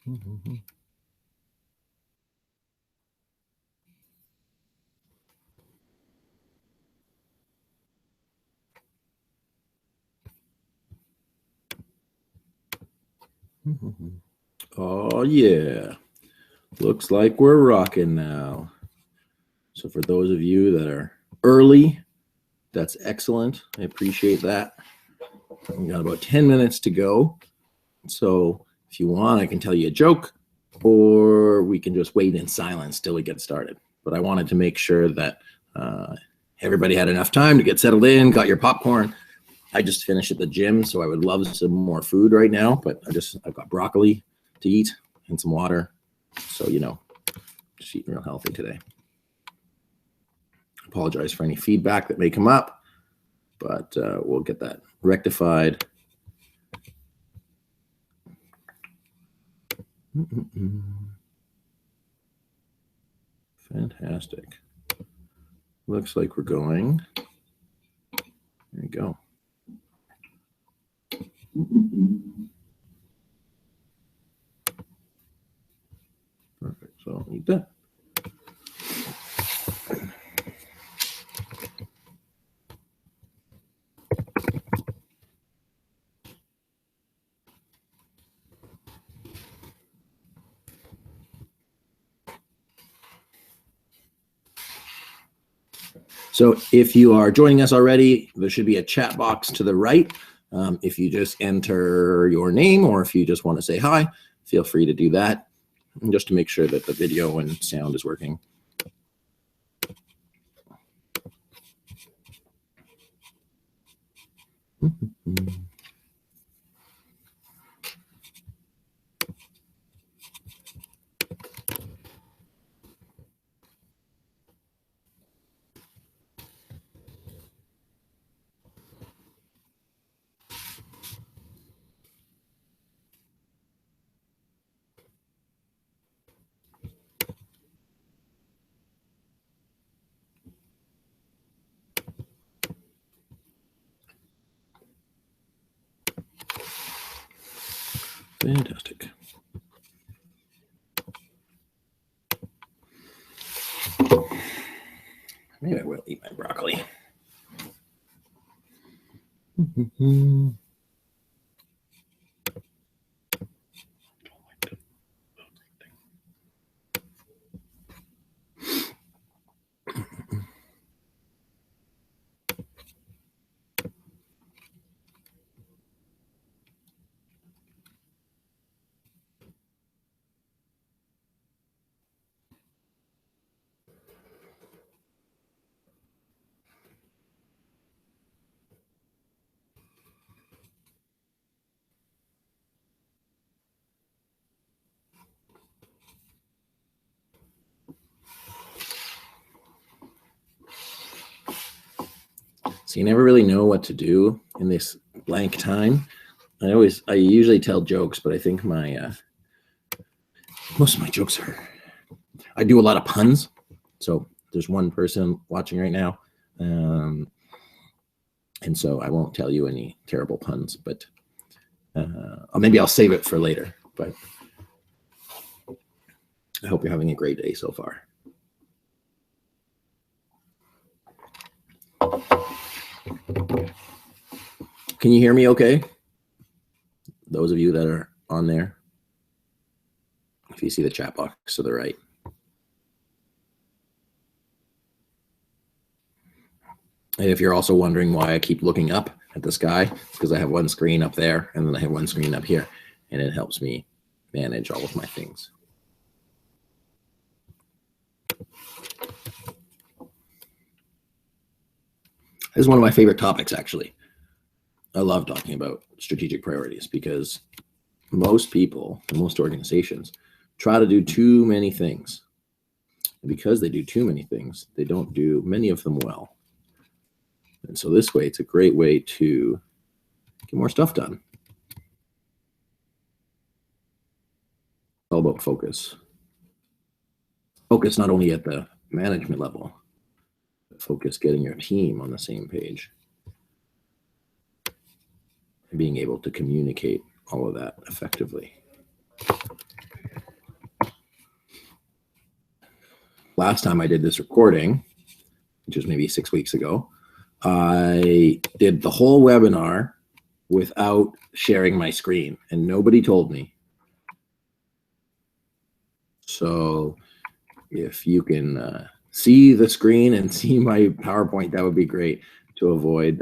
Oh, yeah. Looks like we're rocking now. So for those of you that are early, that's excellent. I appreciate that. We got about 10 minutes to go. So if you want, I can tell you a joke, or we can just wait in silence till we get started. But I wanted to make sure that everybody had enough time to get settled in, got your popcorn. I just finished at the gym, so I would love some more food right now, but I've got broccoli to eat and some water. So, just eating real healthy today. Apologize for any feedback that may come up, but we'll get that rectified. Fantastic. Looks like we're going. There you go. Perfect. So I'll eat that. So if you are joining us already, there should be a chat box to the right. If you just enter your name, or if you just want to say hi, feel free to do that, and just to make sure that the video and sound is working. Fantastic. Maybe I will eat my broccoli. So you never really know what to do in this blank time. I usually tell jokes, but I think most of my jokes I do a lot of puns. So there's one person watching right now. And so I won't tell you any terrible puns, but maybe I'll save it for later. But I hope you're having a great day so far. Can you hear me okay? Those of you that are on there, if you see the chat box to the right. And if you're also wondering why I keep looking up at the sky, it's because I have one screen up there and then I have one screen up here, and it helps me manage all of my things. This is one of my favorite topics, actually. I love talking about strategic priorities because most people and most organizations try to do too many things. And because they do too many things, they don't do many of them well. And so this way, it's a great way to get more stuff done. It's all about focus. Focus not only at the management level, but focus getting your team on the same page. And being able to communicate all of that effectively. last time I did this recording, which was maybe 6 weeks ago, I did the whole webinar without sharing my screen, and nobody told me. So if you can see the screen and see my PowerPoint, that would be great to avoid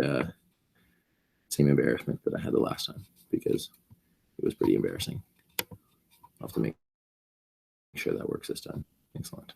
same embarrassment that I had the last time, because it was pretty embarrassing. I'll have to make sure that works this time. Excellent.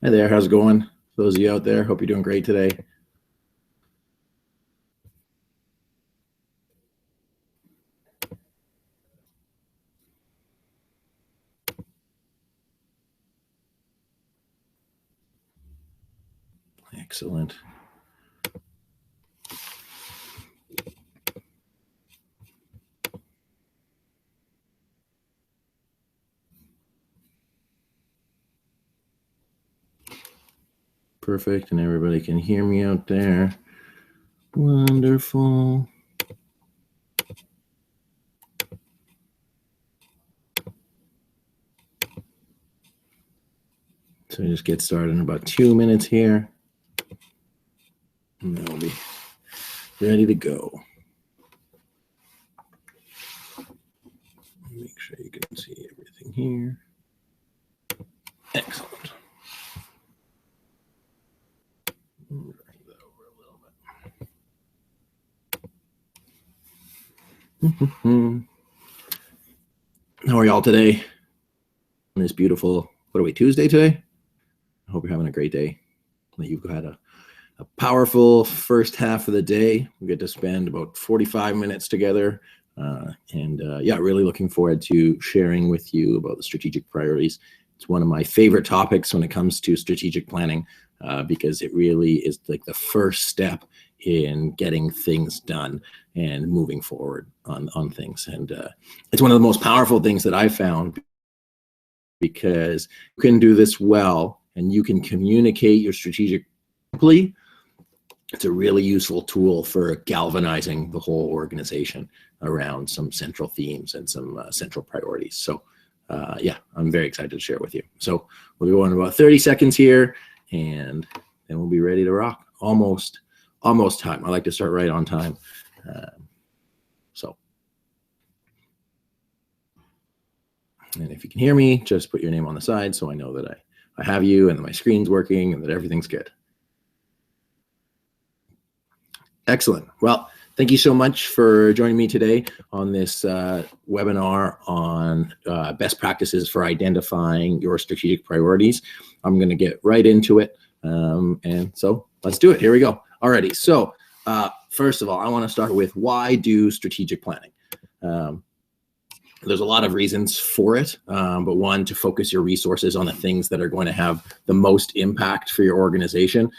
Hi there, how's it going? Those of you out there, hope you're doing great today. Excellent. Perfect, and everybody can hear me out there. Wonderful. So we just get started in about 2 minutes here, and then we'll be ready to go. Make sure you can see everything here. Excellent. Bring that over a little bit. How are y'all today? On this beautiful, what are we, Tuesday today? I hope you're having a great day. That you've had a powerful first half of the day. We get to spend about 45 minutes together Yeah, really looking forward to sharing with you about the strategic priorities. It's one of my favorite topics when it comes to strategic planning, because it really is like the first step in getting things done and moving forward on things. And it's one of the most powerful things that I've found, because you can do this well and you can communicate your strategic simply. It's a really useful tool for galvanizing the whole organization around some central themes and some central priorities. So yeah, I'm very excited to share it with you. So we'll go in about 30 seconds here, and then we'll be ready to rock. Almost time. I like to start right on time. And if you can hear me, just put your name on the side so I know that I have you and that my screen's working and that everything's good. Excellent. Well, thank you so much for joining me today on this webinar on best practices for identifying your strategic priorities. I'm going to get right into it. And so let's do it. Here we go. Alrighty. So first of all, I want to start with, why do strategic planning? There's a lot of reasons for it, but one, to focus your resources on the things that are going to have the most impact for your organization,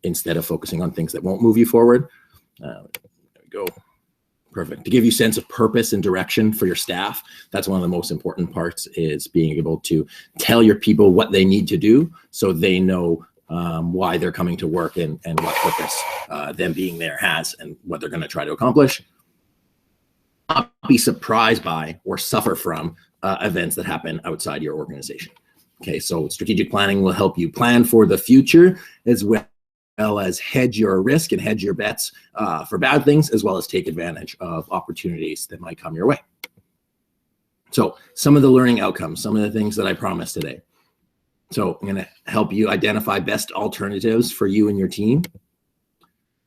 instead of focusing on things that won't move you forward. There we go. Perfect. To give you sense of purpose and direction for your staff. That's one of the most important parts, is being able to tell your people what they need to do so they know why they're coming to work and what purpose them being there has and what they're going to try to accomplish. Not be surprised by or suffer from events that happen outside your organization. Okay, so strategic planning will help you plan for the future, as well as hedge your risk and hedge your bets for bad things, as well as take advantage of opportunities that might come your way. So some of the learning outcomes, some of the things that I promised today. So I'm going to help you identify best alternatives for you and your team,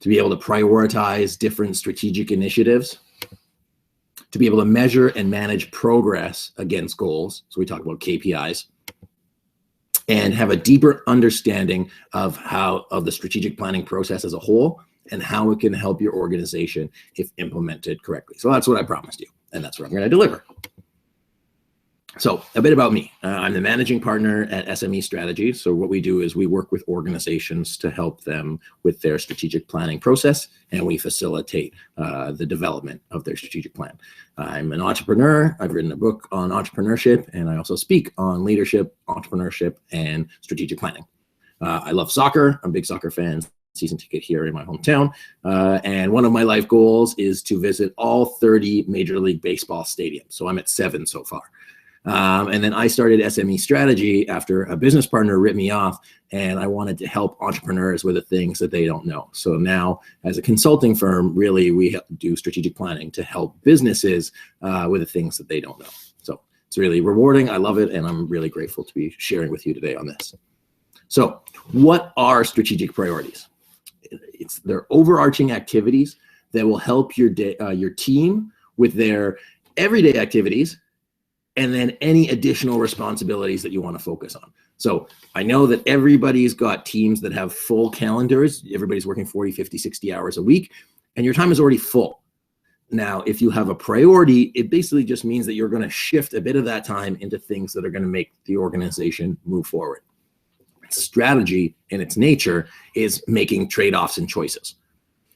to be able to prioritize different strategic initiatives, to be able to measure and manage progress against goals. So we talk about KPIs, and have a deeper understanding of the strategic planning process as a whole, and how it can help your organization if implemented correctly. So that's what I promised you, and that's what I'm going to deliver. So a bit about me. I'm the managing partner at SME Strategy. So what we do is we work with organizations to help them with their strategic planning process, and we facilitate the development of their strategic plan. I'm an entrepreneur. I've written a book on entrepreneurship, and I also speak on leadership, entrepreneurship, and strategic planning. I love soccer. I'm a big soccer fan. Season ticket here in my hometown. And one of my life goals is to visit all 30 Major League Baseball stadiums. So I'm at 7 so far. And then I started SME Strategy after a business partner ripped me off, and I wanted to help entrepreneurs with the things that they don't know. So now, as a consulting firm, really we do strategic planning to help businesses with the things that they don't know. So it's really rewarding. I love it, and I'm really grateful to be sharing with you today on this. So what are strategic priorities? They're overarching activities that will help your team with their everyday activities, and then any additional responsibilities that you want to focus on. So I know that everybody's got teams that have full calendars. Everybody's working 40, 50, 60 hours a week, and your time is already full. Now, if you have a priority, it basically just means that you're going to shift a bit of that time into things that are going to make the organization move forward. Strategy, in its nature, is making trade-offs and choices.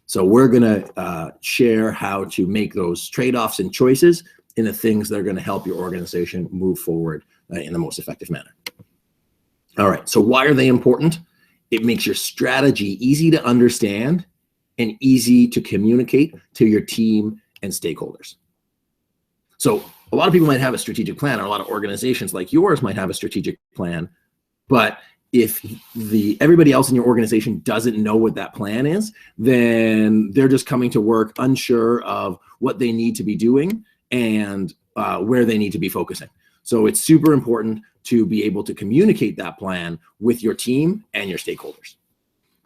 So we're going to share how to make those trade-offs and choices in the things that are going to help your organization move forward in the most effective manner. All right, so why are they important? It makes your strategy easy to understand and easy to communicate to your team and stakeholders. So a lot of people might have a strategic plan, or a lot of organizations like yours might have a strategic plan, but if everybody else in your organization doesn't know what that plan is, then they're just coming to work unsure of what they need to be doing and where they need to be focusing. So it's super important to be able to communicate that plan with your team and your stakeholders.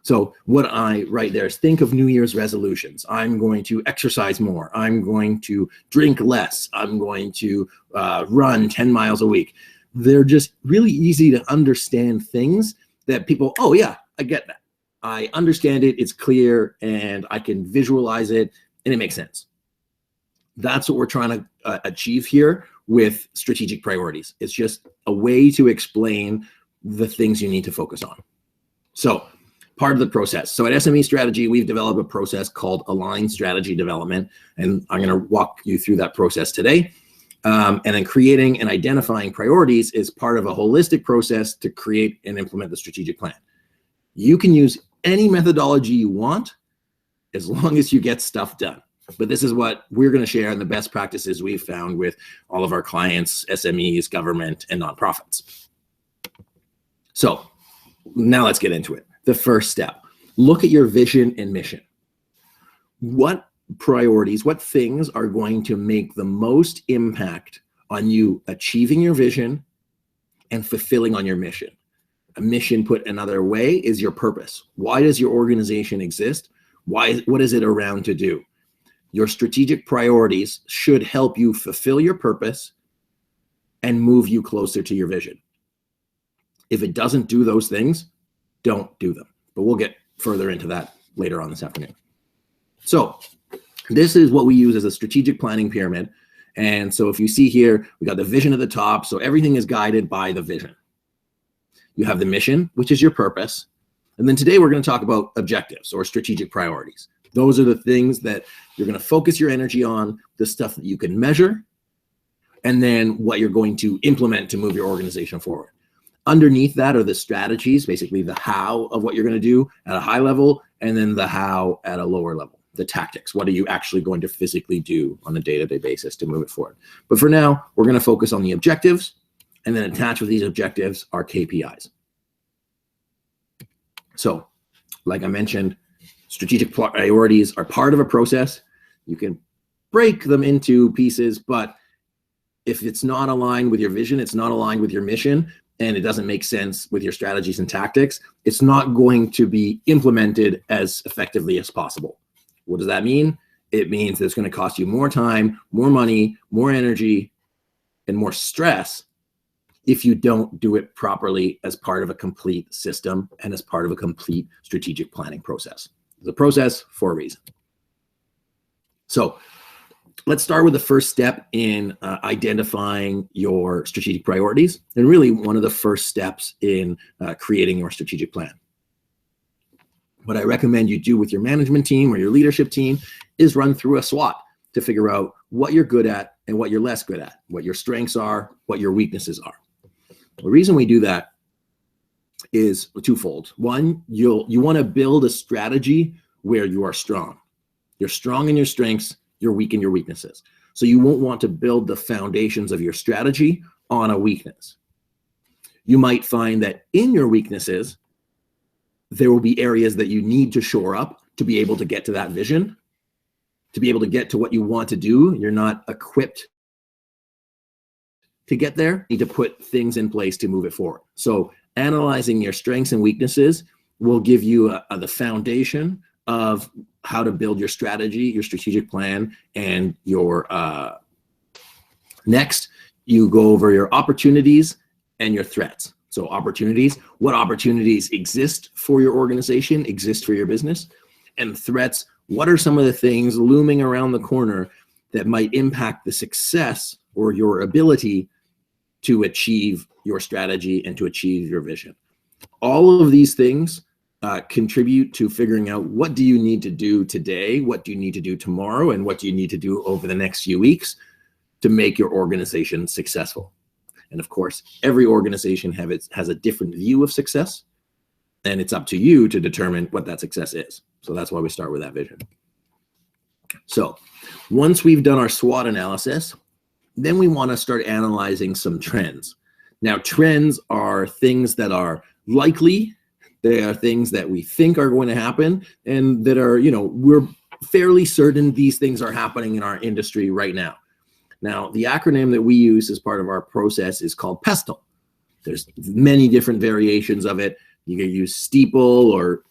So what I write there is, think of New Year's resolutions. I'm going to exercise more. I'm going to drink less. I'm going to run 10 miles a week. They're just really easy to understand things that people, oh yeah, I get that. I understand it, it's clear, and I can visualize it, and it makes sense. That's what we're trying to achieve here with strategic priorities. It's just a way to explain the things you need to focus on. So part of the process. So at SME Strategy, we've developed a process called Aligned Strategy Development, and I'm going to walk you through that process today. And then creating and identifying priorities is part of a holistic process to create and implement the strategic plan. You can use any methodology you want as long as you get stuff done. But this is what we're going to share and the best practices we've found with all of our clients, SMEs, government, and nonprofits. So now let's get into it. The first step, look at your vision and mission. What priorities, what things are going to make the most impact on you achieving your vision and fulfilling on your mission? A mission, put another way, is your purpose. Why does your organization exist? What is it around to do? Your strategic priorities should help you fulfill your purpose and move you closer to your vision. If it doesn't do those things, don't do them. But we'll get further into that later on this afternoon. So this is what we use as a strategic planning pyramid. And so if you see here, we got the vision at the top. So everything is guided by the vision. You have the mission, which is your purpose. And then today we're going to talk about objectives or strategic priorities. Those are the things that you're going to focus your energy on, the stuff that you can measure, and then what you're going to implement to move your organization forward. Underneath that are the strategies, basically the how of what you're going to do at a high level, and then the how at a lower level, the tactics. What are you actually going to physically do on a day-to-day basis to move it forward? But for now, we're going to focus on the objectives, and then attached with these objectives are KPIs. So, like I mentioned, strategic priorities are part of a process. You can break them into pieces, but if it's not aligned with your vision, it's not aligned with your mission, and it doesn't make sense with your strategies and tactics, it's not going to be implemented as effectively as possible. What does that mean? It means that it's going to cost you more time, more money, more energy, and more stress if you don't do it properly as part of a complete system and as part of a complete strategic planning process. The process for a reason. So let's start with the first step in identifying your strategic priorities, and really one of the first steps in creating your strategic plan. What I recommend you do with your management team or your leadership team is run through a SWOT to figure out what you're good at and what you're less good at, what your strengths are, what your weaknesses are. The reason we do that is twofold. One, you want to build a strategy where you are strong. You're strong in your strengths, you're weak in your weaknesses. So you won't want to build the foundations of your strategy on a weakness. You might find that in your weaknesses, there will be areas that you need to shore up to be able to get to that vision, to be able to get to what you want to do. You're not equipped to get there. You need to put things in place to move it forward. So analyzing your strengths and weaknesses will give you the foundation of how to build your strategy, your strategic plan, and your next, you go over your opportunities and your threats. So opportunities, what opportunities exist for your organization, exist for your business, and threats, what are some of the things looming around the corner that might impact the success or your ability to achieve your strategy and to achieve your vision. All of these things contribute to figuring out what do you need to do today, what do you need to do tomorrow, and what do you need to do over the next few weeks to make your organization successful. And of course, every organization has a different view of success, and it's up to you to determine what that success is. So that's why we start with that vision. So once we've done our SWOT analysis, then we want to start analyzing some trends. Now, trends are things that are likely. They are things that we think are going to happen, and that are, we're fairly certain these things are happening in our industry right now. Now, the acronym that we use as part of our process is called PESTLE. There's many different variations of it. You can use STEEPLE or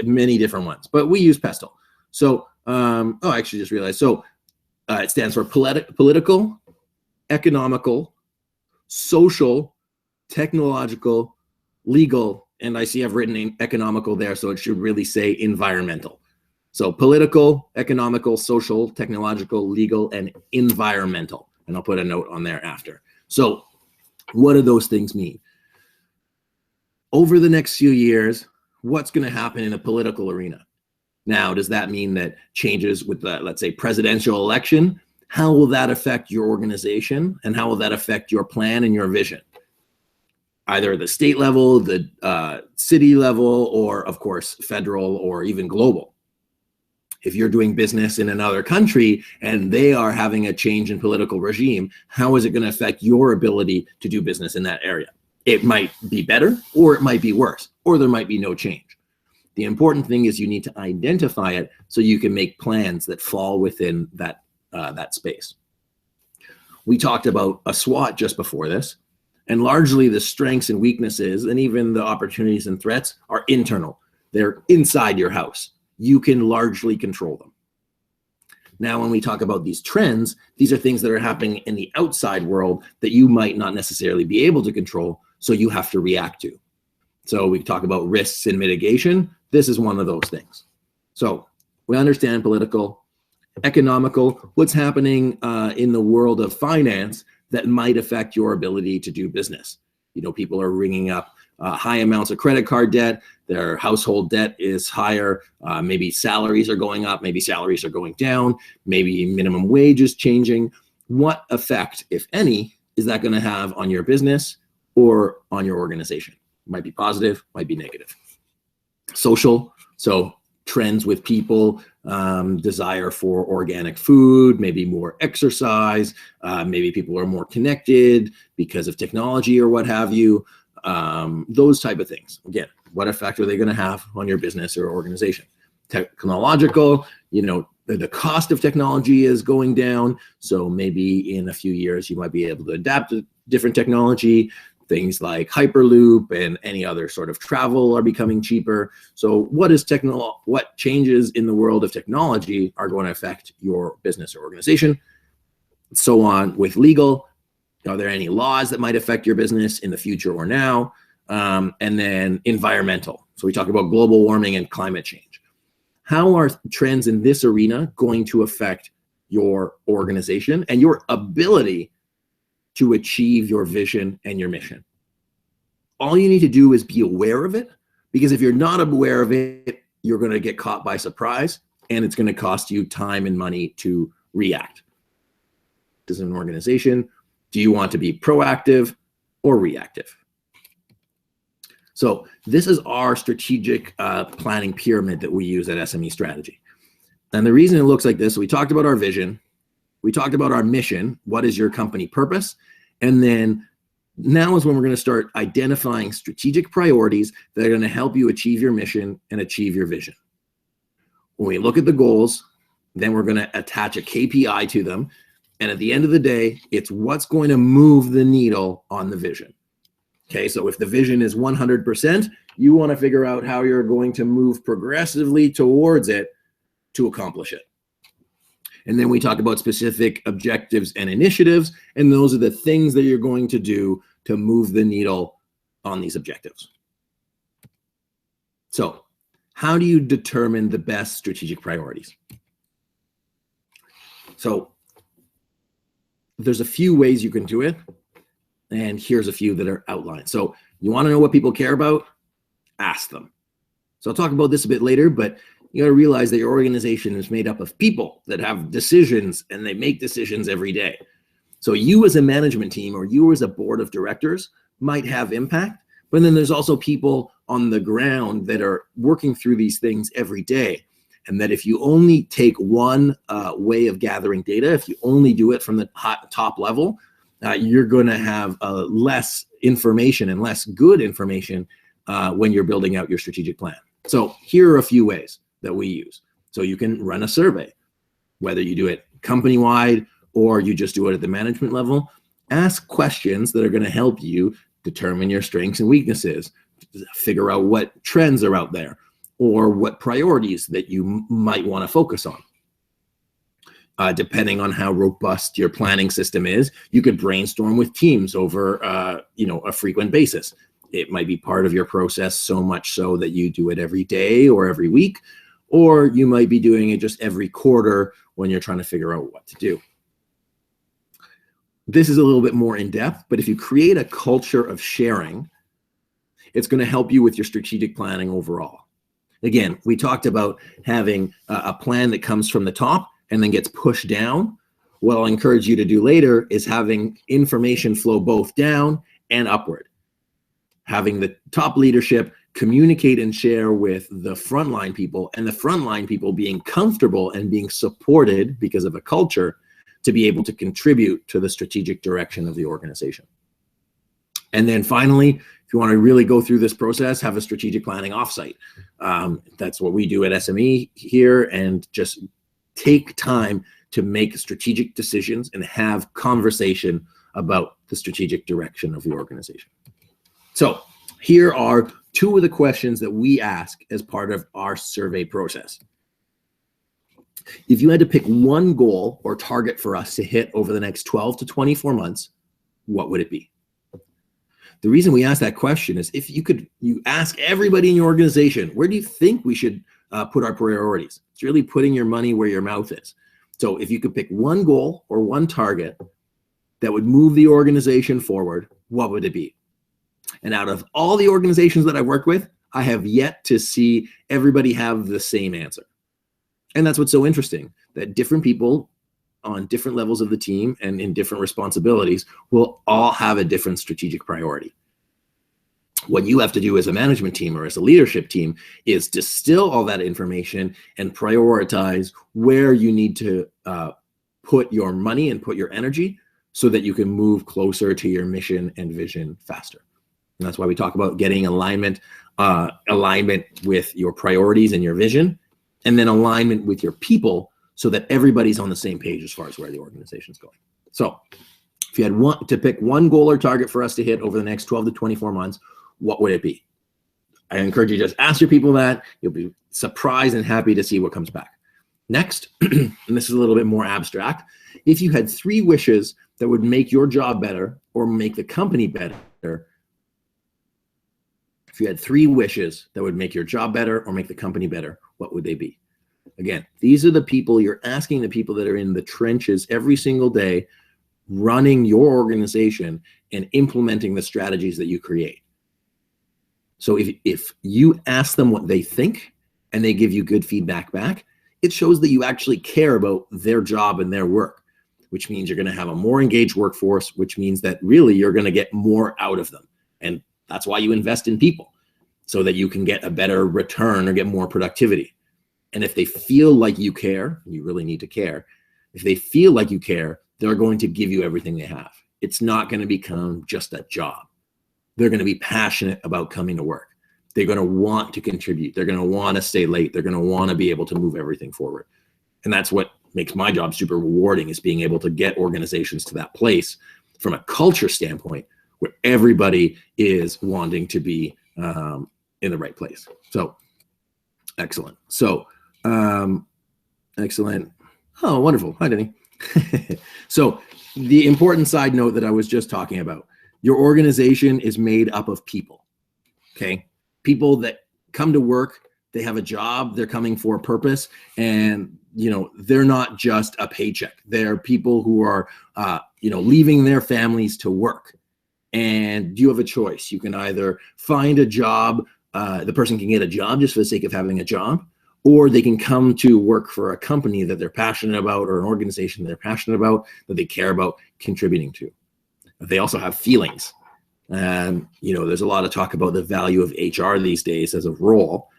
many different ones, but we use PESTLE. So, I actually just realized. So it stands for political, economical, social, technological, legal, and I see I've written economical there, so it should really say environmental. So political, economical, social, technological, legal, and environmental. And I'll put a note on there after. So what do those things mean? Over the next few years, what's going to happen in a political arena? Now, does that mean that changes with the, let's say, presidential election? How will that affect your organization? And how will that affect your plan and your vision? Either the state level, the city level, or of course, federal or even global. If you're doing business in another country and they are having a change in political regime, how is it going to affect your ability to do business in that area? It might be better, or it might be worse, or there might be no change. The important thing is you need to identify it so you can make plans that fall within that space. We talked about a SWOT just before this, and largely the strengths and weaknesses and even the opportunities and threats are internal. They're inside your house. You can largely control them. Now, when we talk about these trends, these are things that are happening in the outside world that you might not necessarily be able to control, so you have to react to. So we talk about risks and mitigation. This is one of those things. So we understand political, economical, what's happening in the world of finance that might affect your ability to do business. You know, people are ringing up high amounts of credit card debt. Their household debt is higher. Maybe salaries are going up. Maybe salaries are going down. Maybe minimum wage is changing. What effect, if any, is that going to have on your business or on your organization? Might be positive, might be negative. Social, so trends with people, desire for organic food, maybe more exercise, maybe people are more connected because of technology or what have you, those type of things. Again, what effect are they going to have on your business or organization? Technological, you know, the cost of technology is going down, so maybe in a few years you might be able to adapt to different technology. Things like Hyperloop and any other sort of travel are becoming cheaper. So what changes in the world of technology are going to affect your business or organization? So on with legal, are there any laws that might affect your business in the future or now? And then environmental. So we talk about global warming and climate change. How are trends in this arena going to affect your organization and your ability to achieve your vision and your mission? All you need to do is be aware of it, because if you're not aware of it, you're going to get caught by surprise, and it's going to cost you time and money to react. As an organization, do you want to be proactive or reactive? So this is our strategic planning pyramid that we use at SME Strategy. And the reason it looks like this, we talked about our vision, we talked about our mission, what is your company purpose, and then now is when we're going to start identifying strategic priorities that are going to help you achieve your mission and achieve your vision. When we look at the goals, then we're going to attach a KPI to them, and at the end of the day, it's what's going to move the needle on the vision. Okay, so if the vision is 100%, you want to figure out how you're going to move progressively towards it to accomplish it. And then we talk about specific objectives and initiatives, and those are the things that you're going to do to move the needle on these objectives. So, how do you determine the best strategic priorities? So, there's a few ways you can do it, and here's a few that are outlined. So, you want to know what people care about? Ask them. So, I'll talk about this a bit later, but you got to realize that your organization is made up of people that have decisions, and they make decisions every day. So you as a management team or you as a board of directors might have impact, but then there's also people on the ground that are working through these things every day. And that if you only take one way of gathering data, if you only do it from the top level, you're going to have less information and less good information when you're building out your strategic plan. So here are a few ways that we use. So you can run a survey, whether you do it company-wide or you just do it at the management level. Ask questions that are going to help you determine your strengths and weaknesses, figure out what trends are out there, or what priorities that you might want to focus on. Depending on how robust your planning system is, you could brainstorm with teams over a frequent basis. It might be part of your process so much so that you do it every day or every week, or you might be doing it just every quarter when you're trying to figure out what to do. This is a little bit more in depth, but if you create a culture of sharing, it's going to help you with your strategic planning overall. Again, we talked about having a plan that comes from the top and then gets pushed down. What I'll encourage you to do later is having information flow both down and upward. Having the top leadership communicate and share with the frontline people, and the frontline people being comfortable and being supported because of a culture to be able to contribute to the strategic direction of the organization. And then finally, if you want to really go through this process, have a strategic planning offsite. That's what we do at SME here, and just take time to make strategic decisions and have conversation about the strategic direction of the organization. So here are two of the questions that we ask as part of our survey process. If you had to pick one goal or target for us to hit over the next 12 to 24 months, what would it be? The reason we ask that question is if you ask everybody in your organization, where do you think we should put our priorities? It's really putting your money where your mouth is. So if you could pick one goal or one target that would move the organization forward, what would it be? And out of all the organizations that I've worked with, I have yet to see everybody have the same answer. And that's what's so interesting, that different people on different levels of the team and in different responsibilities will all have a different strategic priority. What you have to do as a management team or as a leadership team is distill all that information and prioritize where you need to put your money and put your energy so that you can move closer to your mission and vision faster. And that's why we talk about getting alignment with your priorities and your vision, and then alignment with your people so that everybody's on the same page as far as where the organization's going. So if you had to pick one goal or target for us to hit over the next 12 to 24 months, what would it be? I encourage you to just ask your people that. You'll be surprised and happy to see what comes back. Next, and this is a little bit more abstract, if you had 3 wishes that would make your job better or make the company better, if you had 3 wishes that would make your job better or make the company better, what would they be? Again, these are the people you're asking, the people that are in the trenches every single day, running your organization and implementing the strategies that you create. So if you ask them what they think and they give you good feedback back, it shows that you actually care about their job and their work, which means you're going to have a more engaged workforce, which means that really you're going to get more out of them. And that's why you invest in people, so that you can get a better return or get more productivity. And if they feel like you care, you really need to care. If they feel like you care, they're going to give you everything they have. It's not going to become just a job. They're going to be passionate about coming to work. They're going to want to contribute. They're going to want to stay late. They're going to want to be able to move everything forward. And that's what makes my job super rewarding, is being able to get organizations to that place from a culture standpoint where everybody is wanting to be in the right place. So excellent. So excellent. Oh, wonderful. Hi, Denny. So the important side note that I was just talking about, your organization is made up of people, okay? People that come to work, they have a job, they're coming for a purpose, and they're not just a paycheck. They're people who are leaving their families to work. And you have a choice. You can either find a job, the person can get a job just for the sake of having a job, or they can come to work for a company that they're passionate about, or an organization they're passionate about, that they care about contributing to. They also have feelings. There's a lot of talk about the value of HR these days as a role.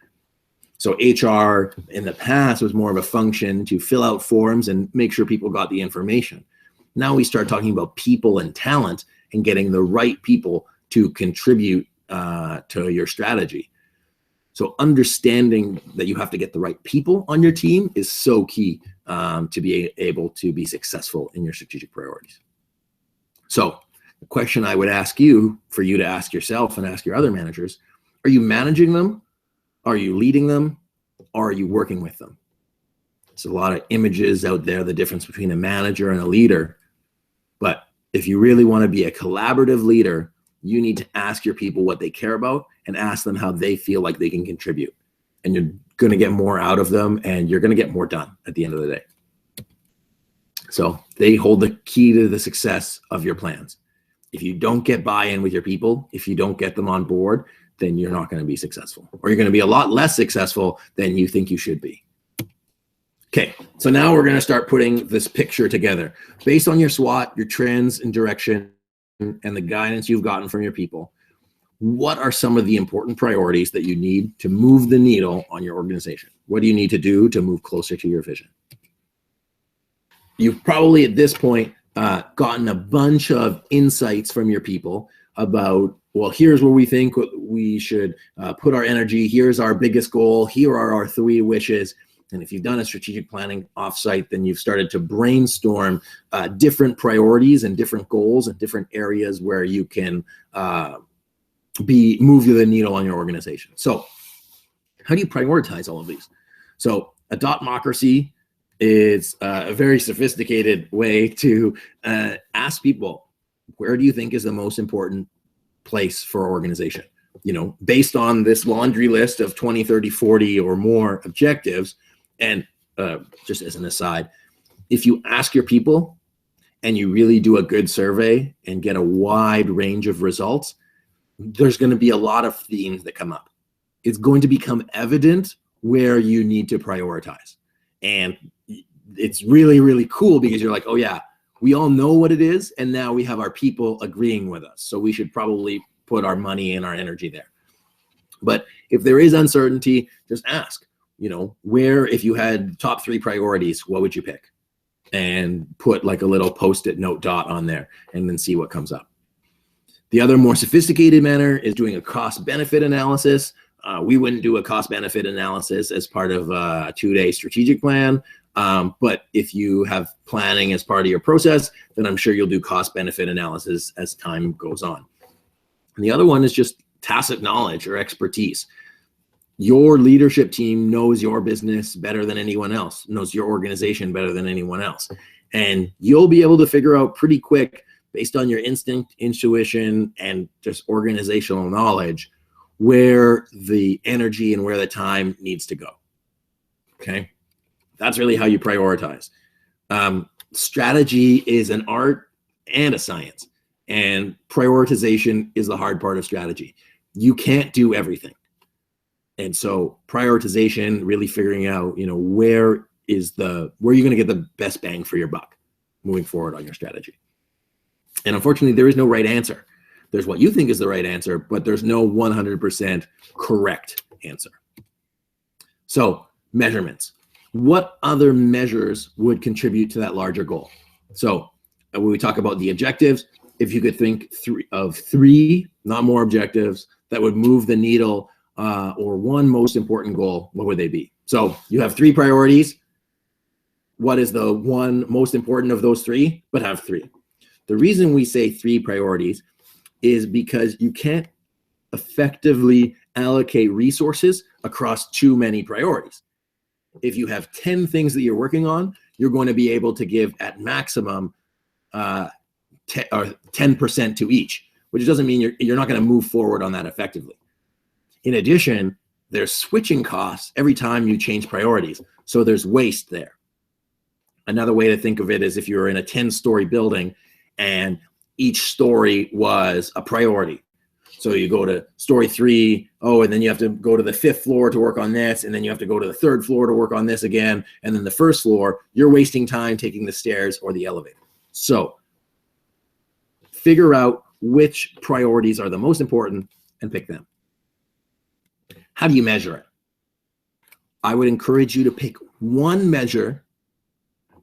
So HR in the past was more of a function to fill out forms and make sure people got the information. Now we start talking about people and talent and getting the right people to contribute to your strategy. So understanding that you have to get the right people on your team is so key to be able to be successful in your strategic priorities. So the question I would ask you, for you to ask yourself and ask your other managers, are you managing them? Are you leading them? Or are you working with them? There's a lot of images out there, the difference between a manager and a leader. But if you really want to be a collaborative leader, you need to ask your people what they care about and ask them how they feel like they can contribute. and you're going to get more out of them, and you're going to get more done at the end of the day. So they hold the key to the success of your plans. If you don't get buy-in with your people, if you don't get them on board, then you're not going to be successful, or you're going to be a lot less successful than you think you should be. Okay, so now we're going to start putting this picture together. Based on your SWOT, your trends and direction, and the guidance you've gotten from your people, what are some of the important priorities that you need to move the needle on your organization? What do you need to do to move closer to your vision? You've probably at this point gotten a bunch of insights from your people about, well, here's where we think we should put our energy. Here's our biggest goal. Here are our 3 wishes. And if you've done a strategic planning offsite, then you've started to brainstorm different priorities and different goals and different areas where you can move the needle on your organization. So how do you prioritize all of these? So a dotmocracy is a very sophisticated way to ask people, where do you think is the most important place for our organization? You know, based on this laundry list of 20, 30, 40 or more objectives. And just as an aside, if you ask your people and you really do a good survey and get a wide range of results, there's going to be a lot of themes that come up. It's going to become evident where you need to prioritize. And it's really, really cool because you're like, oh yeah, we all know what it is. And now we have our people agreeing with us. So we should probably put our money and our energy there. But if there is uncertainty, just ask, you know, where, if you had top 3 priorities, what would you pick? And put like a little Post-it note dot on there and then see what comes up. The other more sophisticated manner is doing a cost-benefit analysis. We wouldn't do a cost-benefit analysis as part of a 2-day strategic plan. But if you have planning as part of your process, then I'm sure you'll do cost-benefit analysis as time goes on. And the other one is just tacit knowledge or expertise. Your leadership team knows your business better than anyone else, knows your organization better than anyone else. And you'll be able to figure out pretty quick, based on your instinct, intuition, and just organizational knowledge, where the energy and where the time needs to go. Okay? That's really how you prioritize. Strategy is an art and a science, and prioritization is the hard part of strategy. You can't do everything. And so prioritization, really figuring out, you know, where you're going to get the best bang for your buck moving forward on your strategy. And unfortunately, there is no right answer. There's what you think is the right answer, but there's no 100% correct answer. So measurements. What other measures would contribute to that larger goal? So when we talk about the objectives, if you could think of 3, not more objectives that would move the needle, or one most important goal, what would they be? So you have 3 priorities. What is the one most important of those 3? But have 3. The reason we say 3 priorities is because you can't effectively allocate resources across too many priorities. If you have 10 things that you're working on, you're going to be able to give at maximum 10% to each, which doesn't mean you're not going to move forward on that effectively. In addition, there's switching costs every time you change priorities. So there's waste there. Another way to think of it is if you're in a 10-story building and each story was a priority. So you go to story 3, and then you have to go to the 5th floor to work on this, and then you have to go to the 3rd floor to work on this again, and then the 1st floor, you're wasting time taking the stairs or the elevator. So figure out which priorities are the most important and pick them. How do you measure it? I would encourage you to pick one measure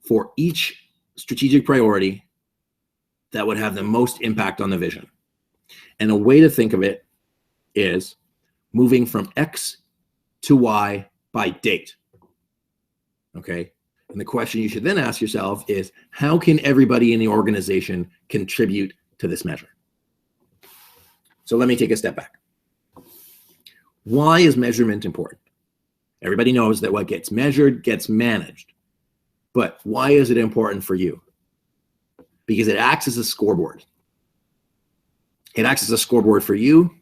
for each strategic priority that would have the most impact on the vision. And a way to think of it is moving from X to Y by date. Okay? And the question you should then ask yourself is, how can everybody in the organization contribute to this measure? So let me take a step back. Why is measurement important? Everybody knows that what gets measured gets managed. But why is it important for you? Because it acts as a scoreboard. It acts as a scoreboard for you.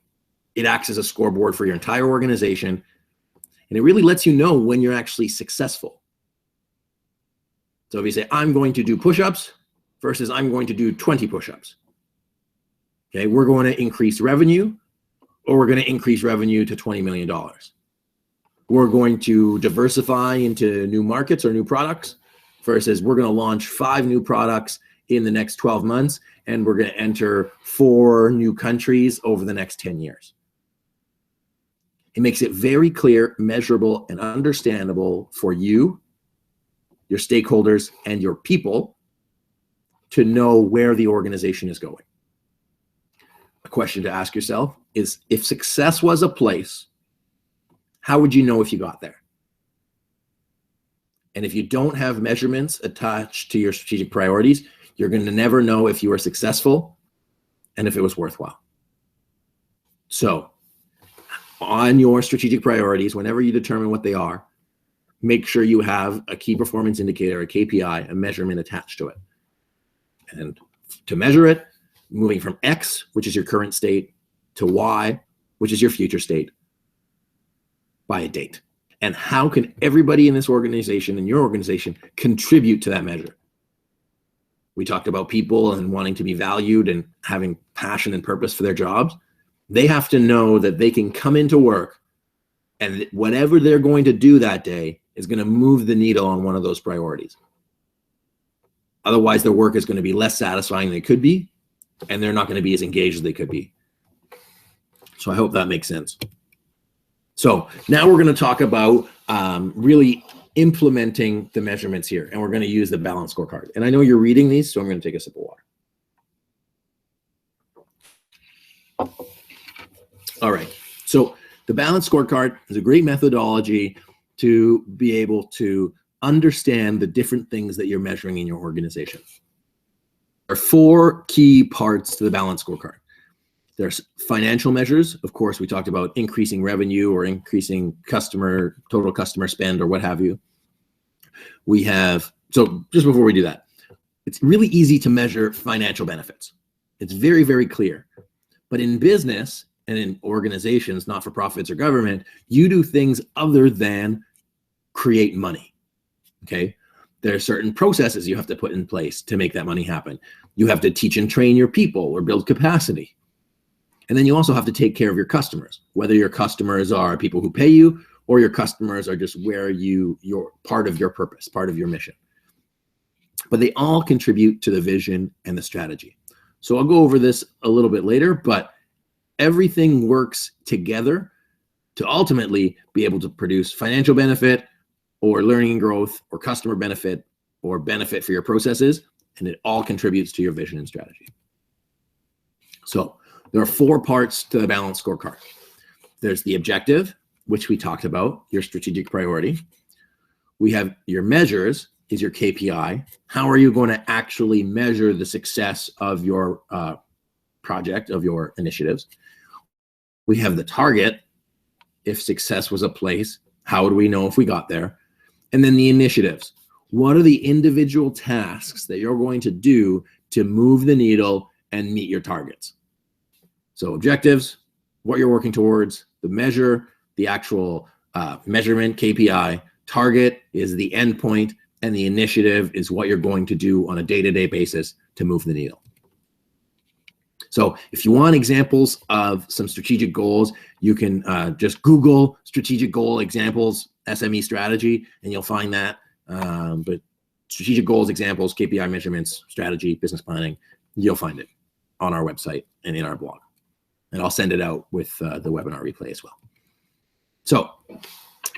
It acts as a scoreboard for your entire organization. And it really lets you know when you're actually successful. So if you say, I'm going to do push-ups versus I'm going to do 20 push-ups. Okay, we're going to increase revenue, or we're going to increase revenue to $20 million. We're going to diversify into new markets or new products versus we're going to launch 5 new products in the next 12 months, and we're going to enter 4 new countries over the next 10 years. It makes it very clear, measurable, and understandable for you, your stakeholders, and your people to know where the organization is going. A question to ask yourself is, if success was a place, how would you know if you got there? And if you don't have measurements attached to your strategic priorities, you're going to never know if you were successful and if it was worthwhile. So on your strategic priorities, whenever you determine what they are, make sure you have a key performance indicator, a KPI, a measurement attached to it. And to measure it, moving from X, which is your current state, to Y, which is your future state, by a date. And how can everybody in this organization and your organization contribute to that measure? We talked about people and wanting to be valued and having passion and purpose for their jobs. They have to know that they can come into work and whatever they're going to do that day is going to move the needle on one of those priorities. Otherwise, their work is going to be less satisfying than it could be, and they're not going to be as engaged as they could be. So I hope that makes sense. So now we're going to talk about really implementing the measurements here, and we're going to use the balance scorecard. And I know you're reading these, so I'm going to take a sip of water. All right. So the balance scorecard is a great methodology to be able to understand the different things that you're measuring in your organization. There are 4 key parts to the balance scorecard. There's financial measures. Of course, we talked about increasing revenue or increasing total customer spend or what have you. We have, so just before we do that, it's really easy to measure financial benefits. It's very, very clear. But in business and in organizations, not-for-profits or government, you do things other than create money, okay? There are certain processes you have to put in place to make that money happen. You have to teach and train your people or build capacity. And then you also have to take care of your customers, whether your customers are people who pay you or your customers are just where you're part of your purpose, part of your mission. But they all contribute to the vision and the strategy. So I'll go over this a little bit later, but everything works together to ultimately be able to produce financial benefit or learning and growth or customer benefit or benefit for your processes, and it all contributes to your vision and strategy. So there are 4 parts to the balance scorecard. There's the objective, which we talked about, your strategic priority. We have your measures, is your KPI. How are you going to actually measure the success of your project, of your initiatives? We have the target. If success was a place, how do we know if we got there? And then the initiatives. What are the individual tasks that you're going to do to move the needle and meet your targets? So objectives, what you're working towards, the measure, the actual measurement, KPI, target is the endpoint, and the initiative is what you're going to do on a day-to-day basis to move the needle. So if you want examples of some strategic goals, you can just Google strategic goal examples, SME strategy, and you'll find that. But strategic goals, examples, KPI measurements, strategy, business planning, you'll find it on our website and in our blog. And I'll send it out with the webinar replay as well. So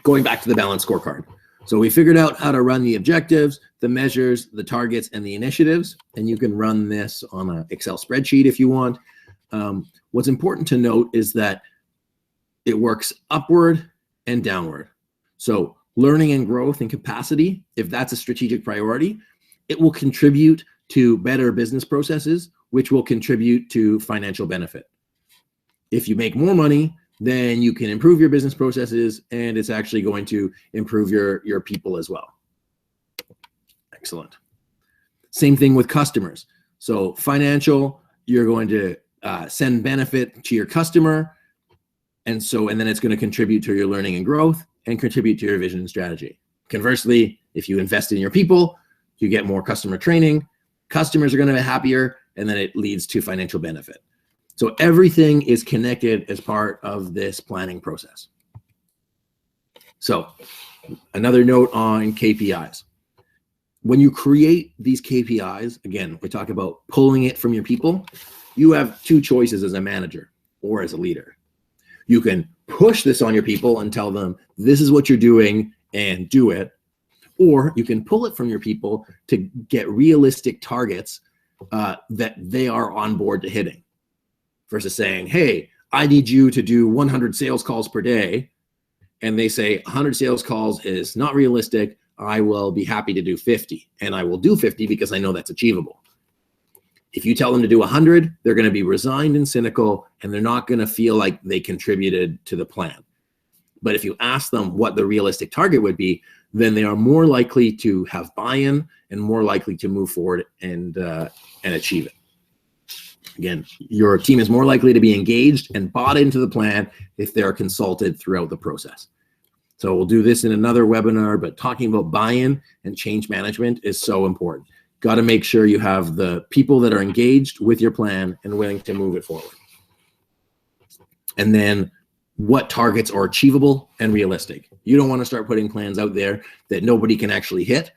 going back to the balance scorecard. So we figured out how to run the objectives, the measures, the targets, and the initiatives. And you can run this on an Excel spreadsheet if you want. What's important to note is that it works upward and downward. So learning and growth and capacity, if that's a strategic priority, it will contribute to better business processes, which will contribute to financial benefit. If you make more money, then you can improve your business processes, and it's actually going to improve your people as well. Excellent. Same thing with customers. So financial, you're going to send benefit to your customer, and then it's going to contribute to your learning and growth. and contribute to your vision and strategy. Conversely, if you invest in your people, you get more customer training, customers are going to be happier, and then it leads to financial benefit. So everything is connected as part of this planning process. So another note on KPIs. When you create these KPIs, again, we talk about pulling it from your people, you have two choices as a manager or as a leader. You can push this on your people and tell them, this is what you're doing and do it. Or you can pull it from your people to get realistic targets that they are on board to hitting, versus saying, hey, I need you to do 100 sales calls per day. And they say 100 sales calls is not realistic. I will be happy to do 50, and I will do 50 because I know that's achievable. If you tell them to do 100, they're going to be resigned and cynical, and they're not going to feel like they contributed to the plan. But if you ask them what the realistic target would be, then they are more likely to have buy-in and more likely to move forward and achieve it. Again, your team is more likely to be engaged and bought into the plan if they're consulted throughout the process. So we'll do this in another webinar, but talking about buy-in and change management is so important. Got to make sure you have the people that are engaged with your plan and willing to move it forward. And then what targets are achievable and realistic. You don't want to start putting plans out there that nobody can actually hit,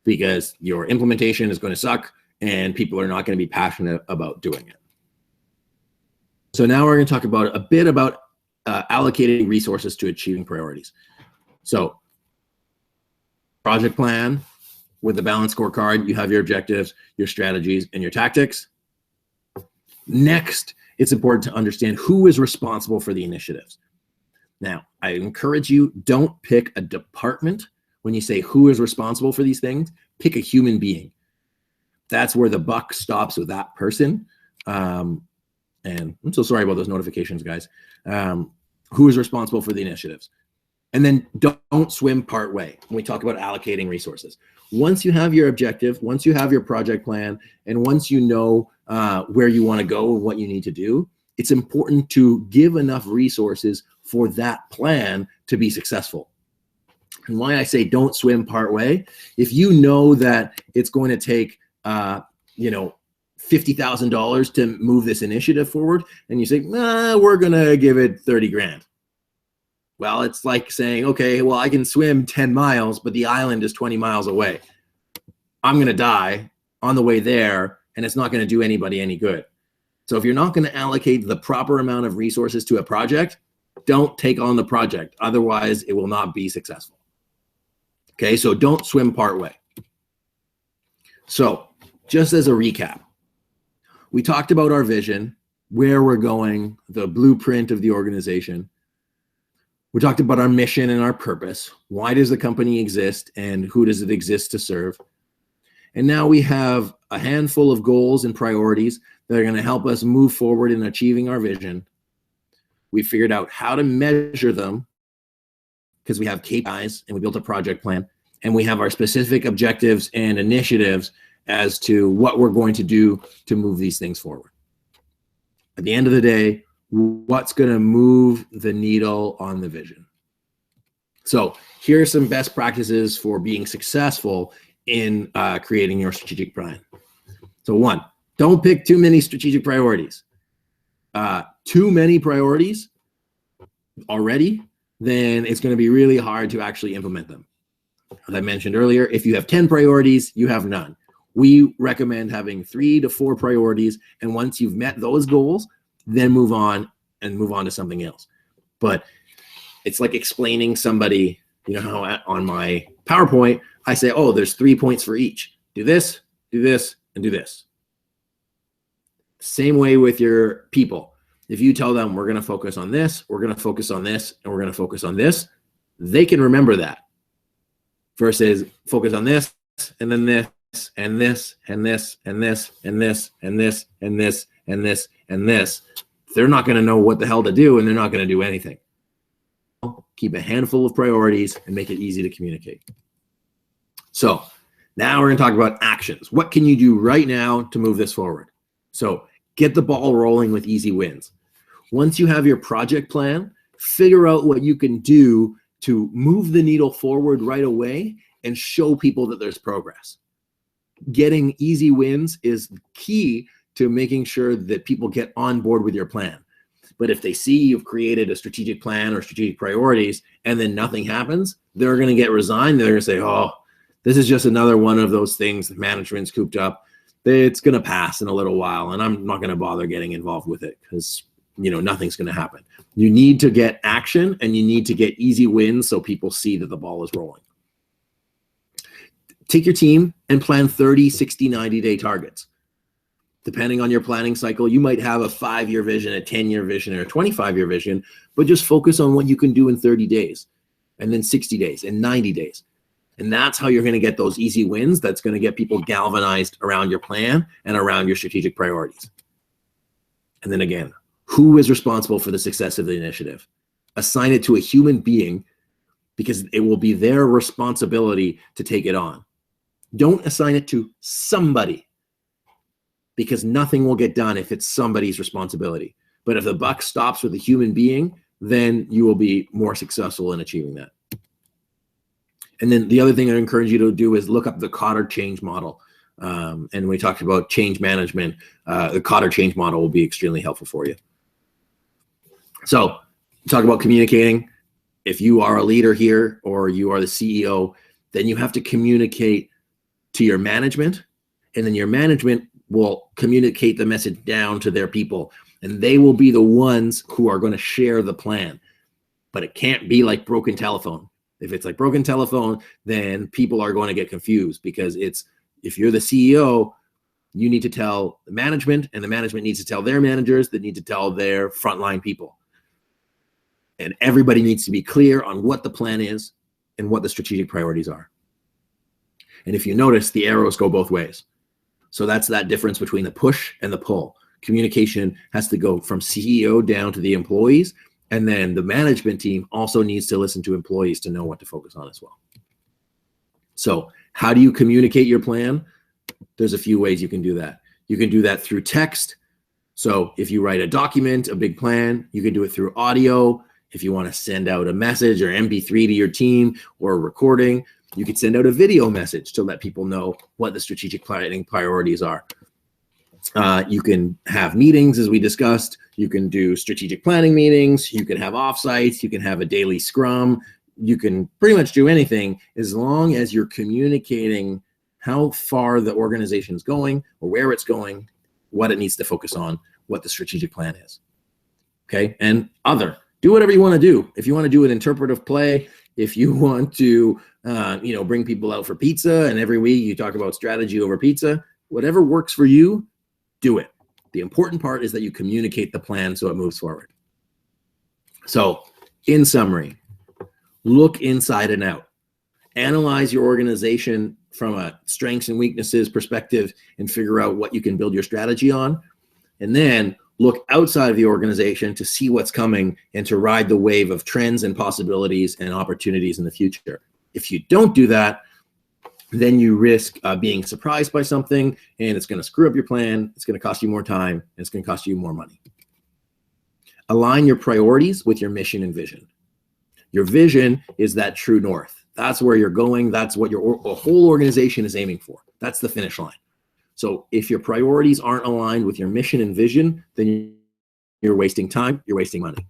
because your implementation is going to suck and people are not going to be passionate about doing it. So now we're going to talk about a bit about allocating resources to achieving priorities. So project plan with the balanced scorecard, you have your objectives, your strategies, and your tactics. Next, it's important to understand who is responsible for the initiatives. Now, I encourage you, don't pick a department when you say who is responsible for these things. Pick a human being. That's where the buck stops with that person. And I'm so sorry about those notifications, guys. Who is responsible for the initiatives? And then don't swim part way when we talk about allocating resources. Once you have your objective, once you have your project plan, and once you know where you want to go and what you need to do, it's important to give enough resources for that plan to be successful. And why I say don't swim part way, if you know that it's going to take $50,000 to move this initiative forward, and you say, we're going to give it 30 grand. Well, it's like saying, okay, well, I can swim 10 miles, but the island is 20 miles away. I'm going to die on the way there, and it's not going to do anybody any good. So if you're not going to allocate the proper amount of resources to a project, don't take on the project. Otherwise, it will not be successful. Okay, so don't swim part way. So just as a recap, we talked about our vision, where we're going, the blueprint of the organization. We talked about our mission and our purpose. Why does the company exist and who does it exist to serve? And now we have a handful of goals and priorities that are going to help us move forward in achieving our vision. We figured out how to measure them because we have KPIs and we built a project plan, and we have our specific objectives and initiatives as to what we're going to do to move these things forward. At the end of the day, what's going to move the needle on the vision? So here are some best practices for being successful in creating your strategic plan. So 1, don't pick too many strategic priorities. Too many priorities already, then it's going to be really hard to actually implement them. As I mentioned earlier, if you have 10 priorities, you have none. We recommend having 3 to 4 priorities, and once you've met those goals, then move on to something else. But it's like explaining somebody, you know how on my PowerPoint, I say, oh, there's 3 points for each. Do this, and do this. Same way with your people. If you tell them we're going to focus on this, we're going to focus on this, and we're going to focus on this, they can remember that. Versus focus on this, and then this, and this, and this, and this, and this, and this, and this, and this, and this. They're not going to know what the hell to do, and they're not going to do anything. Keep a handful of priorities and make it easy to communicate. So now we're going to talk about actions. What can you do right now to move this forward? So get the ball rolling with easy wins. Once you have your project plan, figure out what you can do to move the needle forward right away and show people that there's progress. Getting easy wins is key to making sure that people get on board with your plan. But if they see you've created a strategic plan or strategic priorities and then nothing happens, they're going to get resigned. They're going to say, oh, this is just another one of those things that management's cooped up. It's going to pass in a little while, and I'm not going to bother getting involved with it because, nothing's going to happen. You need to get action, and you need to get easy wins so people see that the ball is rolling. Take your team and plan 30, 60, 90-day targets. Depending on your planning cycle, you might have a 5-year vision, a 10-year vision, or a 25-year vision, but just focus on what you can do in 30 days, and then 60 days, and 90 days. And that's how you're going to get those easy wins. That's going to get people galvanized around your plan and around your strategic priorities. And then again, who is responsible for the success of the initiative? Assign it to a human being because it will be their responsibility to take it on. Don't assign it to somebody because nothing will get done if it's somebody's responsibility. But if the buck stops with a human being, then you will be more successful in achieving that. And then the other thing I encourage you to do is look up the Kotter change model. And we talked about change management. The Kotter change model will be extremely helpful for you. So talk about communicating. If you are a leader here or you are the CEO, then you have to communicate to your management, and then your management will communicate the message down to their people, and they will be the ones who are going to share the plan. But it can't be like broken telephone. If it's like broken telephone, then people are going to get confused because if you're the CEO, you need to tell the management, and the management needs to tell their managers that need to tell their frontline people. And everybody needs to be clear on what the plan is and what the strategic priorities are. And if you notice, the arrows go both ways. So that's that difference between the push and the pull. Communication has to go from CEO down to the employees. And then the management team also needs to listen to employees to know what to focus on as well. So how do you communicate your plan? There's a few ways you can do that. You can do that through text. So if you write a document, a big plan, you can do it through audio. If you want to send out a message or MP3 to your team or a recording, you could send out a video message to let people know what the strategic planning priorities are. You can have meetings, as we discussed. You can do strategic planning meetings. You can have offsites. You can have a daily scrum. You can pretty much do anything as long as you're communicating how far the organization is going or where it's going, what it needs to focus on, what the strategic plan is. Okay, and do whatever you want to do. If you want to do an interpretive play, if you want to, bring people out for pizza, and every week you talk about strategy over pizza, whatever works for you, do it. The important part is that you communicate the plan so it moves forward. So, in summary, look inside and out. Analyze your organization from a strengths and weaknesses perspective and figure out what you can build your strategy on. And then look outside of the organization to see what's coming and to ride the wave of trends and possibilities and opportunities in the future. If you don't do that, then you risk being surprised by something, and it's going to screw up your plan. It's going to cost you more time, and it's going to cost you more money. Align your priorities with your mission and vision. Your vision is that true north. That's where you're going. That's what your whole organization is aiming for. That's the finish line. So if your priorities aren't aligned with your mission and vision, then you're wasting time, you're wasting money.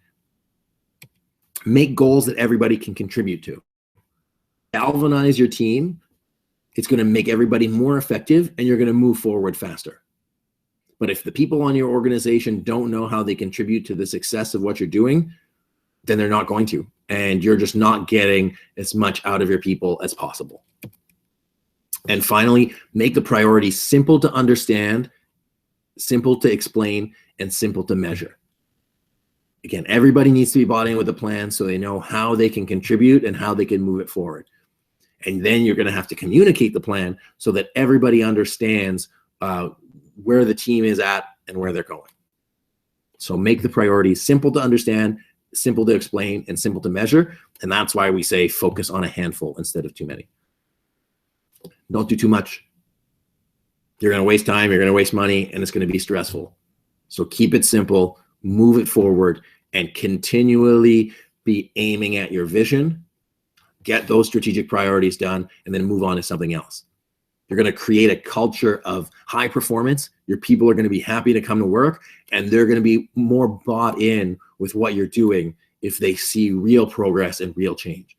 Make goals that everybody can contribute to. Galvanize your team. It's going to make everybody more effective, and you're going to move forward faster. But if the people on your organization don't know how they contribute to the success of what you're doing, then they're not going to. And you're just not getting as much out of your people as possible. And finally, make the priorities simple to understand, simple to explain, and simple to measure. Again, everybody needs to be bought in with a plan so they know how they can contribute and how they can move it forward. And then you're going to have to communicate the plan so that everybody understands where the team is at and where they're going. So make the priorities simple to understand, simple to explain, and simple to measure. And that's why we say focus on a handful instead of too many. Don't do too much. You're going to waste time, you're going to waste money, and it's going to be stressful. So keep it simple, move it forward, and continually be aiming at your vision get those strategic priorities done, and then move on to something else. You're going to create a culture of high performance. Your people are going to be happy to come to work, and they're going to be more bought in with what you're doing if they see real progress and real change.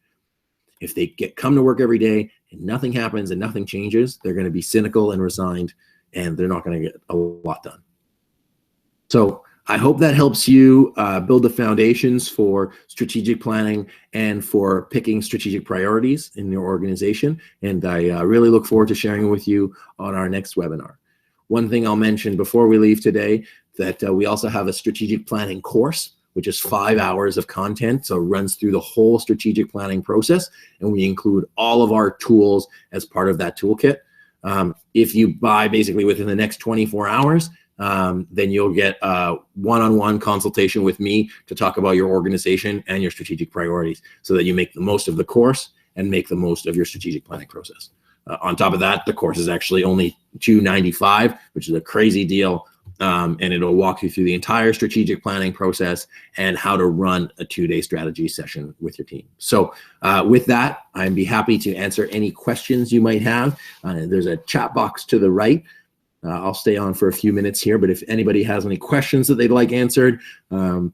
If they come to work every day and nothing happens and nothing changes, they're going to be cynical and resigned, and they're not going to get a lot done. So I hope that helps you build the foundations for strategic planning and for picking strategic priorities in your organization. And I really look forward to sharing with you on our next webinar. One thing I'll mention before we leave today, that we also have a strategic planning course, which is 5 hours of content. So it runs through the whole strategic planning process, and we include all of our tools as part of that toolkit. If you buy basically within the next 24 hours, then you'll get a one-on-one consultation with me to talk about your organization and your strategic priorities so that you make the most of the course and make the most of your strategic planning process. On top of that, the course is actually only $295, which is a crazy deal. And it'll walk you through the entire strategic planning process and how to run a 2-day strategy session with your team. So with that, I'd be happy to answer any questions you might have. There's a chat box to the right. I'll stay on for a few minutes here, but if anybody has any questions that they'd like answered,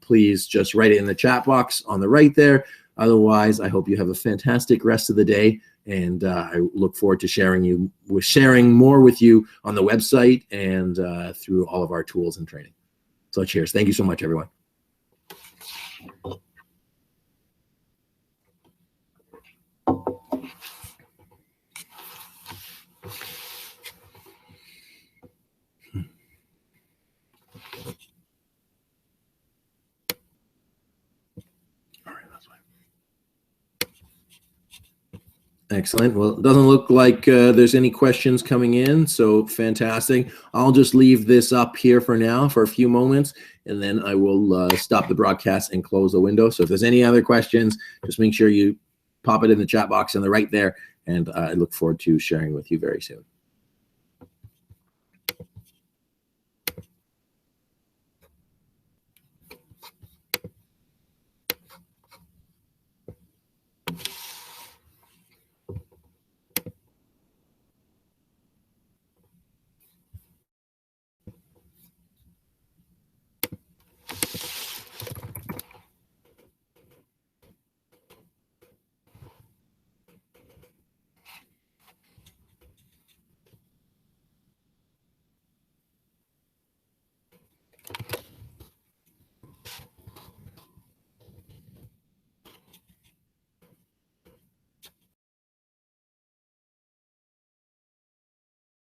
please just write it in the chat box on the right there. Otherwise, I hope you have a fantastic rest of the day, and I look forward to sharing more with you on the website and through all of our tools and training. So cheers. Thank you so much, everyone. Excellent. Well, it doesn't look like there's any questions coming in, so fantastic. I'll just leave this up here for now for a few moments, and then I will stop the broadcast and close the window. So if there's any other questions, just make sure you pop it in the chat box on the right there, and I look forward to sharing with you very soon.